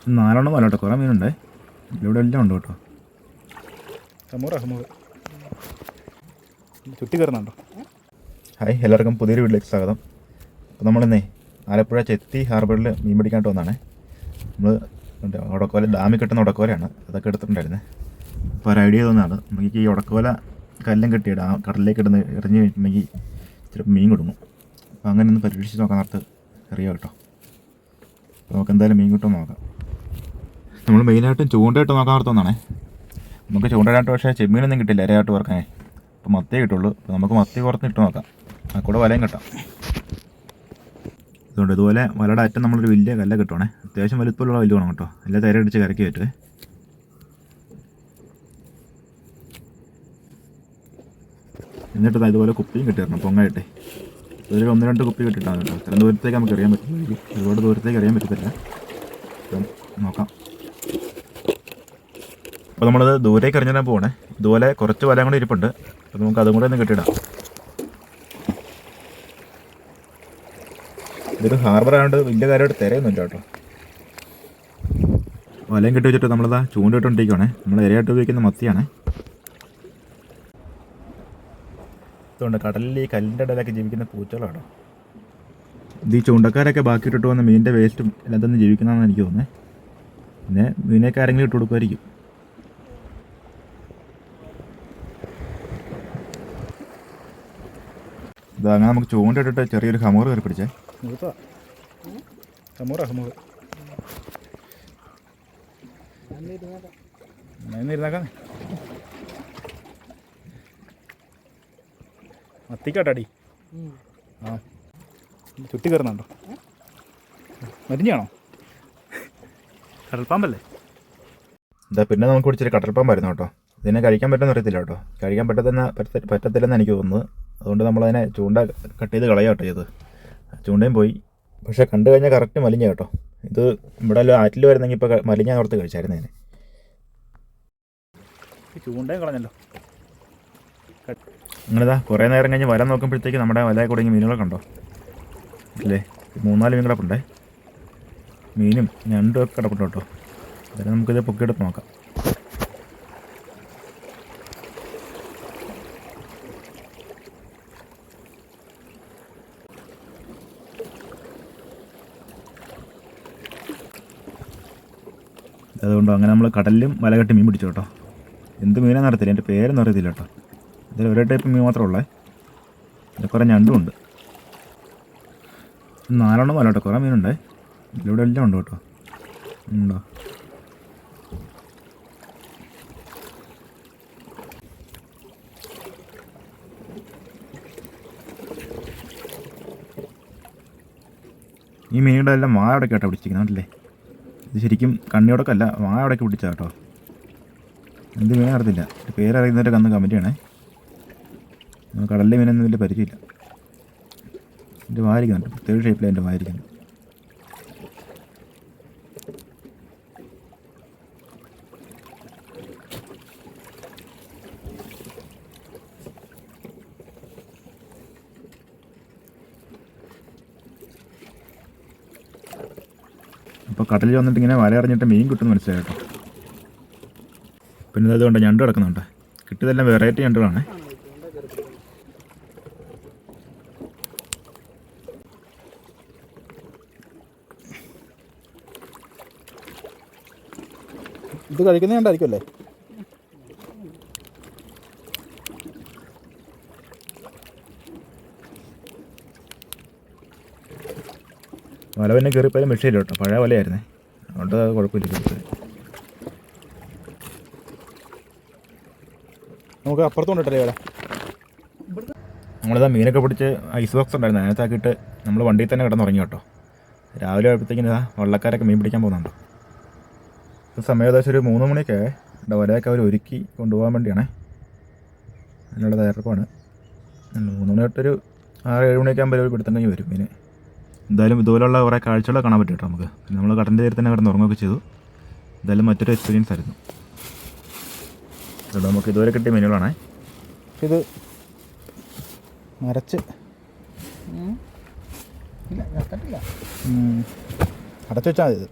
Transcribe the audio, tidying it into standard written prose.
4 കേട്ടോ, കുറേ മീനുണ്ടേ. ഇവിടെ എല്ലാം ഉണ്ട് കേട്ടോ. ചുറ്റി കയറുന്നുണ്ടോ? ഹായ്, എല്ലാവർക്കും പുതിയൊരു വീട്ടിലേക്ക് സ്വാഗതം. അപ്പോൾ നമ്മളിന്നേ ആലപ്പുഴ ചെത്തി ഹാർബറിൽ മീൻ പിടിക്കാനായിട്ട് വന്നതാണേ. നമ്മൾ ഉടക്കോല ഡാമിൽ കിട്ടുന്ന ഉടക്കോലയാണ്, അതൊക്കെ എടുത്തിട്ടുണ്ടായിരുന്നേ. അപ്പോൾ ഒരു ഐഡിയ തോന്നുന്നതാണ്, നമുക്ക് ഈ ഉടക്കോല കല്ലും കെട്ടി കടലിലേക്ക് എറിഞ്ഞ് കഴിഞ്ഞിട്ടുണ്ടെങ്കിൽ ചിലപ്പോൾ മീൻ കൊടുക്കും. അപ്പോൾ അങ്ങനെ ഒന്ന് പരീക്ഷിച്ച് നോക്കാൻ നേരത്ത് അറിയാം കേട്ടോ. അപ്പോൾ നമുക്ക് എന്തായാലും മീൻ കിട്ടുമെന്ന് നോക്കാം. നമ്മൾ മെയിനായിട്ടും ചൂണ്ടയിട്ട് നോക്കാൻ ഓർത്തുന്നതാണേ. നമുക്ക് ചൂണ്ടയിലായിട്ട് പക്ഷേ ചെമ്മീനൊന്നും കിട്ടില്ല ഇരയായിട്ട് വറക്കാനേ. അപ്പോൾ മത്തിയേ കിട്ടുള്ളൂ. അപ്പോൾ നമുക്ക് മത്തി പുറത്ത് ഇട്ട് നോക്കാം, ആ കൂടെ വലയും കിട്ടാം. അതുകൊണ്ട് ഇതുപോലെ വലയുടെ അറ്റം നമ്മളൊരു വലിയ കല്ല കിട്ടുവാണേ. അത്യാവശ്യം വലുപ്പമുള്ള വലിയ വേണം കേട്ടോ, എല്ലാം തിരയടിച്ച് കരക്കി പറ്റുമേ. എന്നിട്ട് ഇതുപോലെ കുപ്പിയും കിട്ടിയിരുന്നു പൊങ്ങായിട്ടേ. ഒരു 1-2 കുപ്പി കിട്ടിയിട്ടാണ് കേട്ടോ. ഇത്ര ദൂരത്തേക്ക് നമുക്ക് അറിയാൻ പറ്റില്ല, ഒരുപാട് ദൂരത്തേക്ക് അറിയാൻ പറ്റത്തില്ല. അപ്പം നോക്കാം. അപ്പോൾ നമ്മളത് ദൂരേക്ക് എറിഞ്ഞാൽ പോകണേ. ഇതുപോലെ കുറച്ച് വലയും കൂടി ഇരിപ്പുണ്ട്, അപ്പോൾ നമുക്ക് അതും കൂടെ ഒന്ന് കെട്ടിയിടാം. ഇതൊരു ഹാർബറായതുകൊണ്ട് വലിയ കാര്യമായിട്ട് തിരയൊന്നുമില്ല കേട്ടോ. വലയും കെട്ടി വെച്ചിട്ട് നമ്മളിതാ ചൂണ്ടിട്ടുണ്ടിരിക്കുവാണേ. നമ്മൾ ഇരയായിട്ട് ഉപയോഗിക്കുന്ന മത്തിയാണേ. അതുകൊണ്ട് കടലിൽ ഈ കല്ലിൻ്റെ ഇടയിലൊക്കെ ജീവിക്കുന്ന പൂച്ചകളാണോ. ഇത് ഈ ചൂണ്ടക്കാരൊക്കെ ബാക്കി ഇട്ടിട്ട് വന്ന മീനിൻ്റെ വേസ്റ്റും എല്ലാം തന്നെ ജീവിക്കുന്നതെന്ന് എനിക്ക് തോന്നുന്നത്. പിന്നെ മീനൊക്കെ ആരെങ്കിലും ഇട്ട് കൊടുക്കുമായിരിക്കും. ഇതങ്ങനെ നമുക്ക് ചൂണ്ടിട്ടിട്ട് ചെറിയൊരു ഹമൂർ കയറി പിടിച്ചേ. ഇരുന്നേക്കാം. മത്തിക്കാട്ടടി. ആ ചുറ്റി കയറുന്നുണ്ടോ? മരിഞ്ഞാണോ? കടൽപ്പാമ്പല്ലേ? ഇതാ പിന്നെ നമുക്ക് പിടിച്ചൊരു കടൽപ്പാമ്പായിരുന്നു കേട്ടോ. ഇതിനെ കഴിക്കാൻ പറ്റുമെന്ന് അറിയത്തില്ല കേട്ടോ. കഴിക്കാൻ പറ്റത്തില്ലെന്ന് എനിക്ക് തോന്നുന്നത്. അതുകൊണ്ട് നമ്മളതിനെ ചൂണ്ട കട്ട് ചെയ്ത് കളയാം കേട്ടോ ചെയ്ത്. ചൂണ്ടയും പോയി. പക്ഷേ കണ്ടു കഴിഞ്ഞാൽ കറക്റ്റ് മലിഞ്ഞ കേട്ടോ. ഇത് ഇവിടെ ആറ്റിൽ വരുന്നെങ്കിൽ ഇപ്പോൾ മലിഞ്ഞാൽ ഓർത്ത് കഴിച്ചായിരുന്നു അതിനെ. ചൂണ്ടയും കളഞ്ഞല്ലോ. അങ്ങനെതാ കുറേ നേരം കഴിഞ്ഞ് വല നോക്കുമ്പോഴത്തേക്ക് നമ്മുടെ വലയെ കുടുങ്ങി മീനുകളൊക്കെ ഉണ്ടോ അല്ലേ? 3-4 മീൻ കിടപ്പുണ്ടേ. മീനും ഞണ്ടും ഒക്കെ കിടപ്പുണ്ട് കേട്ടോ. അതായത് നമുക്കിത് പൊക്കിയെടുത്ത് നോക്കാം. അതുകൊണ്ട് അങ്ങനെ നമ്മൾ കടലിലും വല കെട്ടി മീൻ പിടിച്ചു കേട്ടോ. എന്ത് മീനാണെന്ന് അറിയത്തില്ല, എൻ്റെ പേരൊന്നും അറിയത്തില്ല കേട്ടോ. ഇതിൽ ഒരേ ടൈപ്പ് മീൻ മാത്രമേ ഉള്ളേ. ഇതിൽ കുറേ ഞണ്ടും ഉണ്ട്. 4 വല കേട്ടോ, കുറേ മീനുണ്ടേ. ഇതിലൂടെ എല്ലാം ഉണ്ട് കേട്ടോ. ഉണ്ടോ? ഈ മീനുടെ എല്ലാം വാഴടക്കി കേട്ടോ പിടിച്ചിരിക്കുന്നതല്ലേ. ഇത് ശരിക്കും കണ്ണിയോടൊക്കെ അല്ല, വാഴടക്കി പിടിച്ചാൽ കേട്ടോ. എന്ത് മീൻ അറിയത്തില്ല, പേരറിയുന്നവരൊക്കെ അന്ന് കമൻറ്റ് ചെയ്യണേ. കടലിലെ മീനൊന്നും വലിയ പരിചയമില്ല. എൻ്റെ വായിരിക്കുന്നുണ്ട്, പ്രത്യേക ഷേപ്പിലാണ് എൻ്റെ വായിരിക്കുന്നത്. അപ്പോൾ കടലിൽ വന്നിട്ട് ഇങ്ങനെ വല എറിഞ്ഞിട്ട് മീൻ കിട്ടുമെന്ന് മനസ്സിലായി കേട്ടോ. പിന്നെ അതുകൊണ്ട് ഞണ്ട് കിടക്കുന്നുണ്ട്. കിട്ടിയതെല്ലാം വെറൈറ്റി ഞണ്ടുകളാണ്. ഇത് കഴിക്കുന്ന ഞണ്ടായിരിക്കും അല്ലേ? വല പിന്നെ കയറിപ്പോയാലും വിഷയമില്ല കേട്ടോ, പഴയ വലയായിരുന്നേ. അതുകൊണ്ട് കുഴപ്പമില്ല. നമുക്ക് അപ്പുറത്തോണ്ടിട്ടല്ലേ വല. നമ്മളിതാ മീനൊക്കെ പിടിച്ച് ഐസ് ബോക്സ് ഉണ്ടായിരുന്നു, അതിനകത്താക്കിയിട്ട് നമ്മൾ വണ്ടിയിൽ തന്നെ കിടന്നുറങ്ങി കേട്ടോ. രാവിലെ ആയപ്പോഴത്തേക്കും ഇതാ വള്ളക്കാരൊക്കെ മീൻ പിടിക്കാൻ പോകുന്നുണ്ടോ. സമയം ഏകദേശം ഒരു 3 മണിയൊക്കെ ഇവിടെ വലയൊക്കെ അവർ ഒരുക്കി കൊണ്ടുപോകാൻ വേണ്ടിയാണേ. അതിനുള്ള തയ്യാറെടുപ്പാണ്. 3 മണി തൊട്ടൊരു 6-7 മണിയൊക്കെ ആകുമ്പോൾ ഒരു പിടുത്തം കഴിഞ്ഞ് വരും മീൻ. എന്തായാലും ഇതുപോലുള്ള കുറേ കാഴ്ചകളൊക്കെ കാണാൻ പറ്റും കേട്ടോ നമുക്ക്. പിന്നെ നമ്മൾ കടലിൻ്റെ തീരത്ത് തന്നെ കിടന്ന് ഉറങ്ങുകയൊക്കെ ചെയ്തു. എന്തായാലും മറ്റൊരു എക്സ്പീരിയൻസ് ആയിരുന്നു. അതുകൊണ്ട് നമുക്ക് ഇതുവരെ കിട്ടിയ മീനുകളാണേ. ഇത് മരച്ച് അടച്ചു വെച്ചാൽ മതി ഇത്.